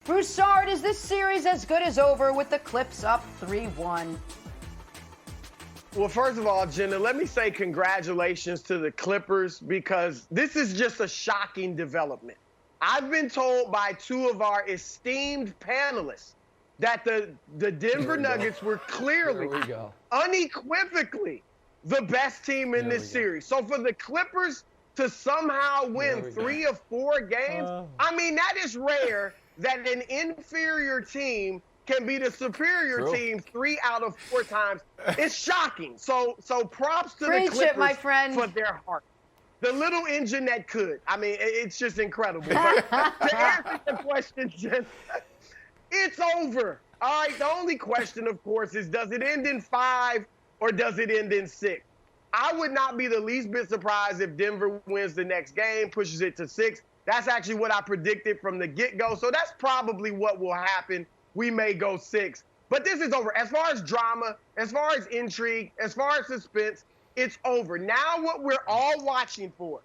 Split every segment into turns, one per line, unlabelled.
Broussard, is this series as good as over with the Clips up 3-1?
Well, first of all, Jenna, let me say congratulations to the Clippers because this is just a shocking development. I've been told by two of our esteemed panelists that the Denver Nuggets were clearly, unequivocally, the best team in this series. So for the Clippers to somehow win 3 of 4 games, I mean, that is rare that an inferior team can be the superior team 3 out of 4 times. It's shocking. So props to the Clippers
my friend.
for their heart. The little engine that could. I mean, it's just incredible. But to answer the question, Jen, it's over. All right, the only question, of course, is does it end in 5 or does it end in 6? I would not be the least bit surprised if Denver wins the next game, pushes it to 6. That's actually what I predicted from the get-go. So that's probably what will happen. We may go 6. But this is over. As far as drama, as far as intrigue, as far as suspense, it's over. Now what we're all watching for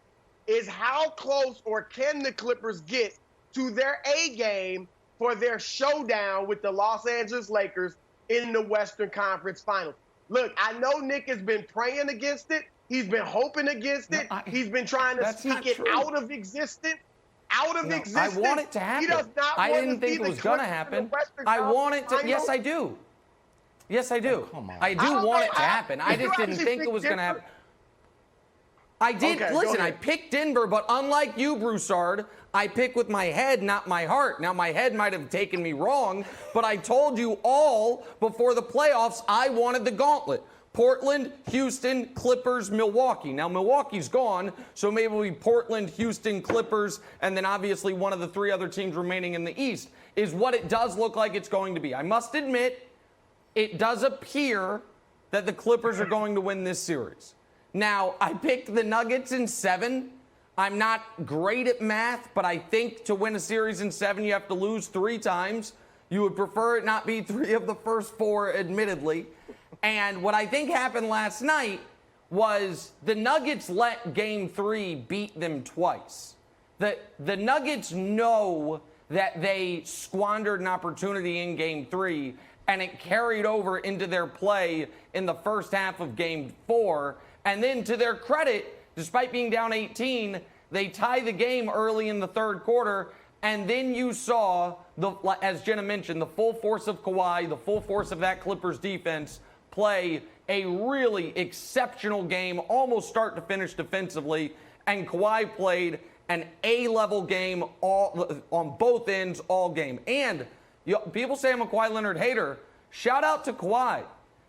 is how close or can the Clippers get to their A game for their showdown with the Los Angeles Lakers in the Western Conference Finals. Look, I know Nick has been praying against it. He's been hoping against it. He's been trying to speak it out of existence. Out of existence.
I want it to happen.
He does not
I
want
didn't
to
think
see
it was
the
going to
Clippers
happen.
in the Western
I
Conference
want it to.
Finals.
Yes, I do. Yes, I do.
Come on.
I do want it to happen. I just didn't think it was going to happen. I did.
Okay,
listen, I picked Denver, but unlike you, Broussard, I pick with my head, not my heart. Now, my head might have taken me wrong, but I told you all before the playoffs I wanted the gauntlet. Portland, Houston, Clippers, Milwaukee. Now, Milwaukee's gone, so maybe it'll be Portland, Houston, Clippers, and then obviously one of the 3 other teams remaining in the East is what it does look like it's going to be. I must admit, it does appear that the Clippers are going to win this series. Now, I picked the Nuggets in 7. I'm not great at math, but I think to win a series in 7, you have to lose 3 times. You would prefer it not be 3 of the first 4, admittedly. And what I think happened last night was the Nuggets let Game 3 beat them twice. The Nuggets know that they squandered an opportunity in Game 3, and it carried over into their play in the first half of Game 4. And then to their credit, despite being down 18, they tie the game early in the 3rd quarter. And then you saw, as Jenna mentioned, the full force of Kawhi, the full force of that Clippers defense play a really exceptional game, almost start to finish defensively. And Kawhi played an A-level game on both ends all game. And people say I'm a Kawhi Leonard hater. Shout out to Kawhi,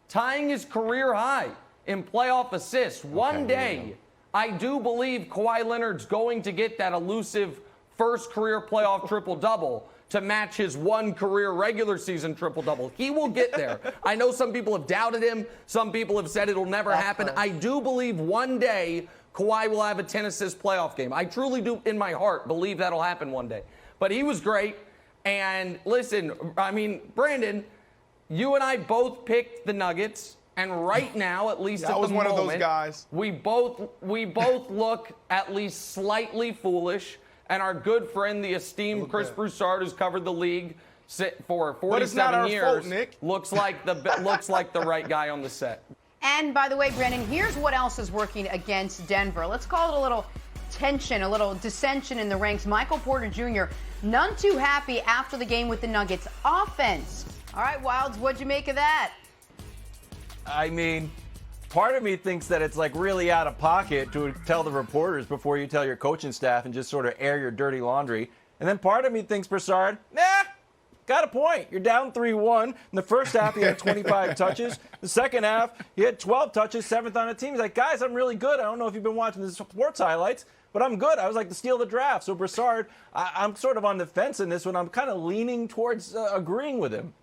tying his career high in playoff assists. One day, I do believe Kawhi Leonard's going to get that elusive first career playoff triple-double to match his 1 career regular season triple-double. He will get there. I know some people have doubted him. Some people have said it'll never happen. I do believe one day Kawhi will have a 10-assist playoff game. I truly do, in my heart, believe that'll happen one day. But he was great. And listen, I mean, Brandon, you and I both picked the Nuggets. And right now, at least at the moment,
I was one of those guys.
we both look at least slightly foolish. And our good friend, the esteemed Chris Broussard, who's covered the league for 47 years,
fault, Nick.
looks like the right guy on the set.
And by the way, Brandon, here's what else is working against Denver. Let's call it a little tension, a little dissension in the ranks. Michael Porter Jr., none too happy after the game with the Nuggets. Offense. All right, Wilds, what'd you make of that?
I mean, part of me thinks that it's like really out of pocket to tell the reporters before you tell your coaching staff and just sort of air your dirty laundry. And then part of me thinks, Broussard, got a point. You're down 3-1. In the first half, you had 25 touches. The second half, you had 12 touches, 7th on the team. He's like, guys, I'm really good. I don't know if you've been watching the sports highlights, but I'm good. I was like the steal of the draft. So Broussard, I'm sort of on the fence in this one. I'm kind of leaning towards agreeing with him.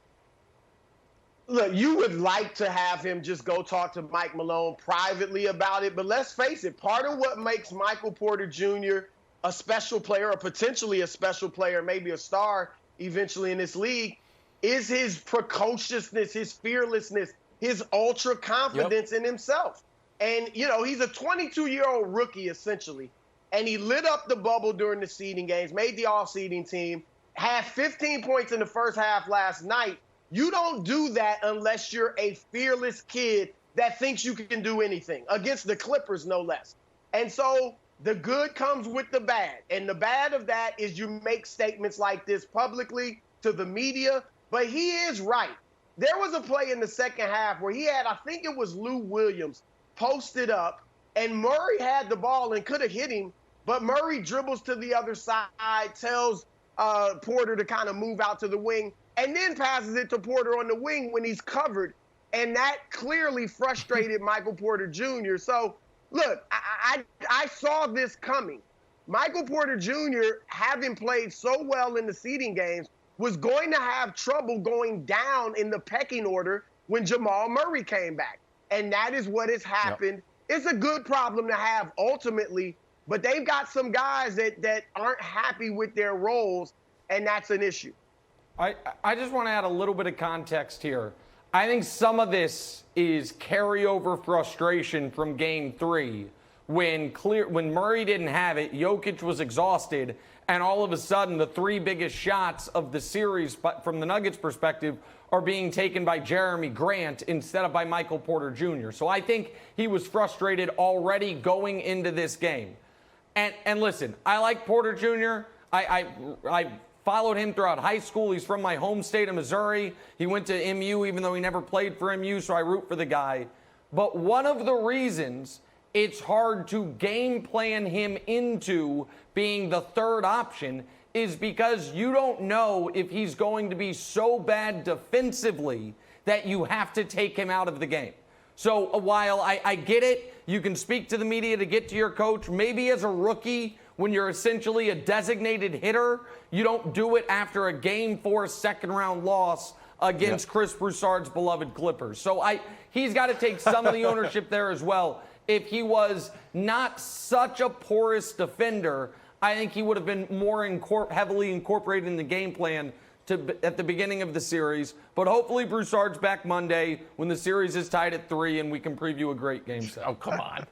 Look, you would like to have him just go talk to Mike Malone privately about it, but let's face it, part of what makes Michael Porter Jr. a special player, or potentially a special player, maybe a star eventually in this league, is his precociousness, his fearlessness, his ultra confidence in himself. And, you know, he's a 22-year-old rookie, essentially, and he lit up the bubble during the seeding games, made the all-seeding team, had 15 points in the first half last night. You don't do that unless you're a fearless kid that thinks you can do anything, against the Clippers, no less. And so the good comes with the bad. And the bad of that is you make statements like this publicly to the media. But he is right. There was a play in the second half where he had, I think it was Lou Williams, posted up, and Murray had the ball and could have hit him, but Murray dribbles to the other side, tells Porter to kind of move out to the wing, and then passes it to Porter on the wing when he's covered. And that clearly frustrated Michael Porter Jr. So, look, I saw this coming. Michael Porter Jr., having played so well in the seeding games, was going to have trouble going down in the pecking order when Jamal Murray came back. And that is what has happened. Yep. It's a good problem to have ultimately, but they've got some guys that aren't happy with their roles, and that's an issue.
I just want to add a little bit of context here. I think some of this is carryover frustration from Game 3 when Murray didn't have it, Jokic was exhausted, and all of a sudden the three biggest shots of the series from the Nuggets' perspective are being taken by Jeremy Grant instead of by Michael Porter Jr. So I think he was frustrated already going into this game. And listen, I like Porter Jr. I followed him throughout high school. He's from my home state of Missouri. He went to MU even though he never played for MU, so I root for the guy. But one of the reasons it's hard to game plan him into being the third option is because you don't know if he's going to be so bad defensively that you have to take him out of the game. So while I get it, you can speak to the media to get to your coach. Maybe as a rookie, when you're essentially a designated hitter, you don't do it after a Game 4 second-round loss against Chris Broussard's beloved Clippers. So he's got to take some of the ownership there as well. If he was not such a porous defender, I think he would have been more heavily incorporated in the game plan at the beginning of the series. But hopefully Broussard's back Monday when the series is tied at 3 and we can preview a great game set.
Oh, come on.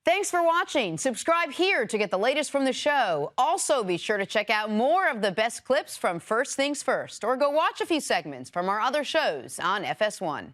Thanks for watching. Subscribe here to get the latest from the show. Also, be sure to check out more of the best clips from First Things First, or go watch a few segments from our other shows on FS1.